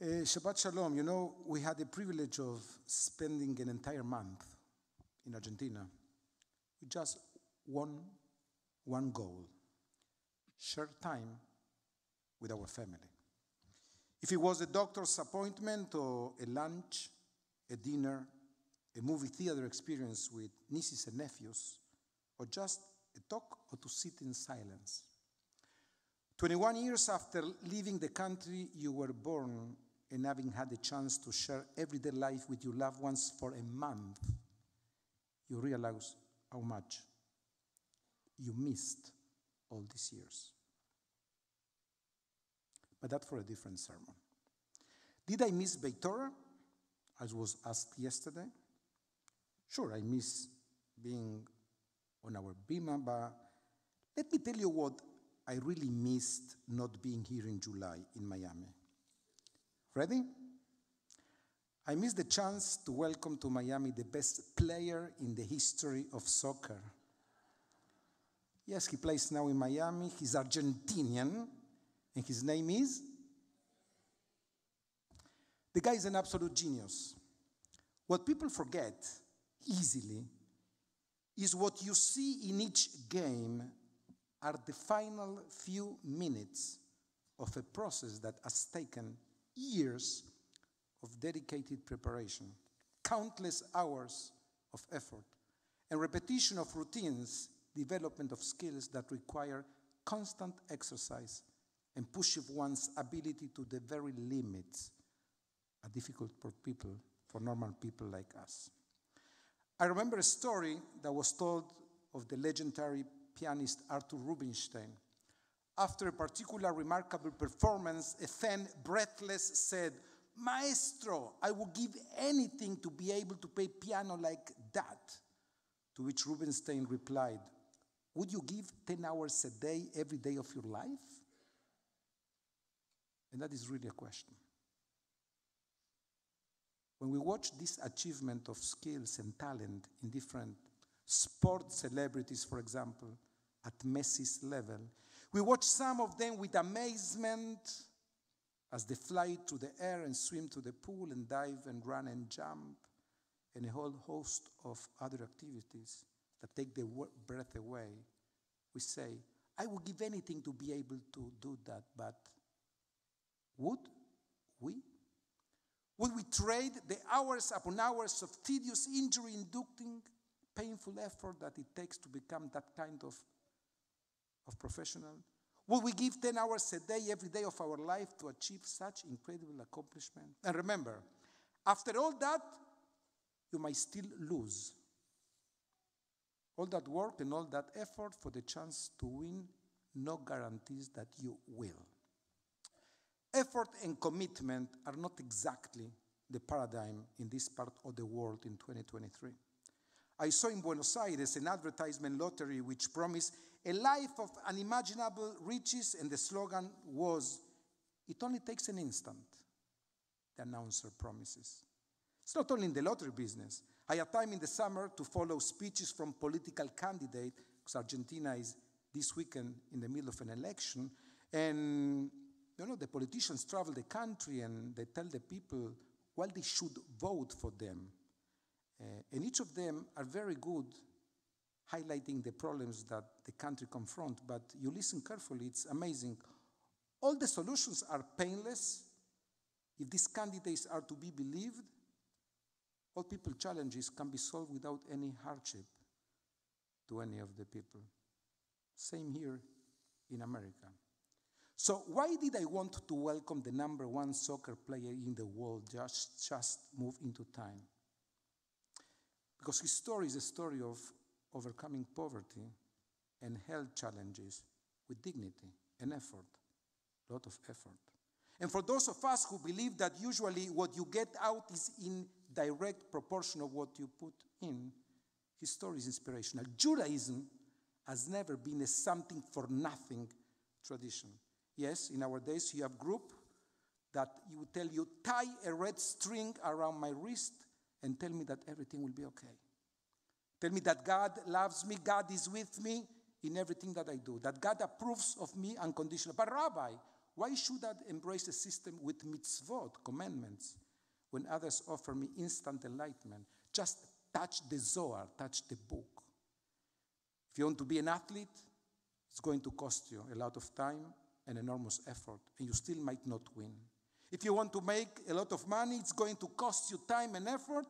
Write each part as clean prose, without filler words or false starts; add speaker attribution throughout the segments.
Speaker 1: Shabbat Shalom. You know, we had the privilege of spending an entire month in Argentina with just one goal: share time with our family. If it was a doctor's appointment or a lunch, a dinner, a movie theater experience with nieces and nephews, or just a talk or to sit in silence. 21 years after leaving the country you were born and having had the chance to share everyday life with your loved ones for a month, you realize how much you missed all these years. But that's for a different sermon. Did I miss Beit Torah, as was asked yesterday? Sure, I miss being on our bima, but let me tell you what I really missed not being here in July in Miami. Ready? I missed the chance to welcome to Miami the best player in the history of soccer. Yes, he plays now in Miami. He's Argentinian, and his name is? The guy is an absolute genius. What people forget easily is what you see in each game are the final few minutes of a process that has taken years of dedicated preparation, countless hours of effort, and repetition of routines, development of skills that require constant exercise and push of one's ability to the very limits are difficult for normal people like us. I remember a story that was told of the legendary pianist Arthur Rubinstein. After a particular remarkable performance, a fan, breathless, said, "Maestro, I would give anything to be able to play piano like that." To which Rubinstein replied, "Would you give 10 hours a day every day of your life?" And that is really a question. When we watch this achievement of skills and talent in different sports celebrities, for example, at Messi's level, we watch some of them with amazement as they fly through the air and swim to the pool and dive and run and jump and a whole host of other activities that take the breath away. We say, I would give anything to be able to do that, but would we? Would we trade the hours upon hours of tedious, injury-inducing, painful effort that it takes to become that kind of professional? Would we give 10 hours a day, every day of our life to achieve such incredible accomplishment? And remember, after all that, you might still lose. All that work and all that effort for the chance to win, no guarantees that you will. Effort and commitment are not exactly the paradigm in this part of the world in 2023. I saw in Buenos Aires an advertisement lottery which promised a life of unimaginable riches, and the slogan was, "It only takes an instant," the announcer promises. It's not only in the lottery business. I had time in the summer to follow speeches from political candidates, because Argentina is this weekend in the middle of an election, and the politicians travel the country and they tell the people why they should vote for them. And each of them are very good highlighting the problems that the country confronts. But you listen carefully, it's amazing. All the solutions are painless. If these candidates are to be believed, all people's challenges can be solved without any hardship to any of the people. Same here in America. So why did I want to welcome the number one soccer player in the world just move into time? Because his story is a story of overcoming poverty and health challenges with dignity and effort, a lot of effort. And for those of us who believe that usually what you get out is in direct proportion of what you put in, his story is inspirational. Judaism has never been a something for nothing tradition. Yes, in our days you have group that you would tell you, tie a red string around my wrist and tell me that everything will be okay. Tell me that God loves me, God is with me in everything that I do, that God approves of me unconditionally. But Rabbi, Why should I embrace a system with mitzvot, commandments, when others offer me instant enlightenment? Just touch the Zohar, touch the book. If you want to be an athlete, it's going to cost you a lot of time and enormous effort, and you still might not win. If you want to make a lot of money, it's going to cost you time and effort.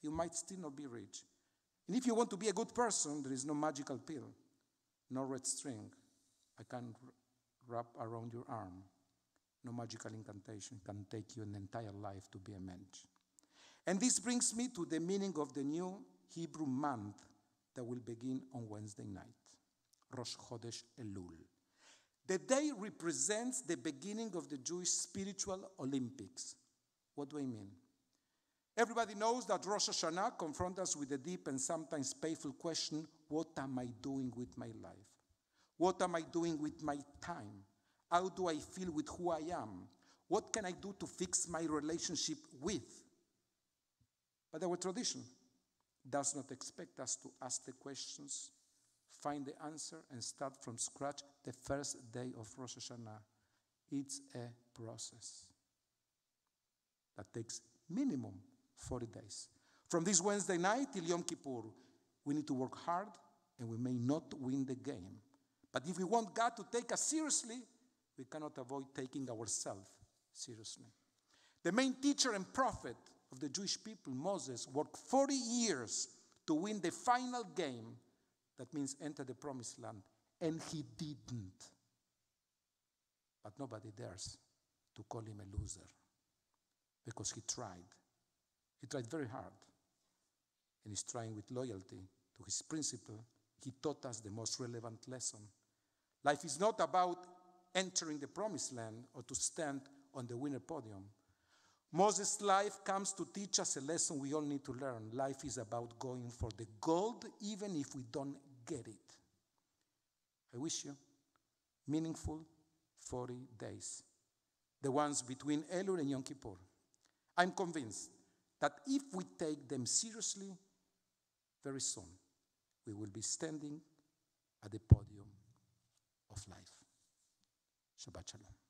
Speaker 1: You might still not be rich. And if you want to be a good person, there is no magical pill, no red string I can wrap around your arm. No magical incantation can take you an entire life to be a mensch. And this brings me to the meaning of the new Hebrew month that will begin on Wednesday night, Rosh Chodesh Elul. The day represents the beginning of the Jewish spiritual Olympics. What do I mean? Everybody knows that Rosh Hashanah confronts us with the deep and sometimes painful question, what am I doing with my life? What am I doing with my time? How do I feel with who I am? What can I do to fix my relationship with? But our tradition does not expect us to ask the questions, find the answer, and start from scratch the first day of Rosh Hashanah. It's a process that takes minimum 40 days. From this Wednesday night till Yom Kippur, we need to work hard, and we may not win the game. But if we want God to take us seriously, we cannot avoid taking ourselves seriously. The main teacher and prophet of the Jewish people, Moses, worked 40 years to win the final game. That means enter the promised land. And he didn't. But nobody dares to call him a loser. Because he tried. He tried very hard. And he's trying with loyalty to his principle. He taught us the most relevant lesson. Life is not about entering the promised land or to stand on the winner podium. Moses' life comes to teach us a lesson we all need to learn. Life is about going for the gold, even if we don't get it. I wish you meaningful 40 days, the ones between Elul and Yom Kippur. I'm convinced that if we take them seriously, very soon we will be standing at the podium of life. Shabbat Shalom.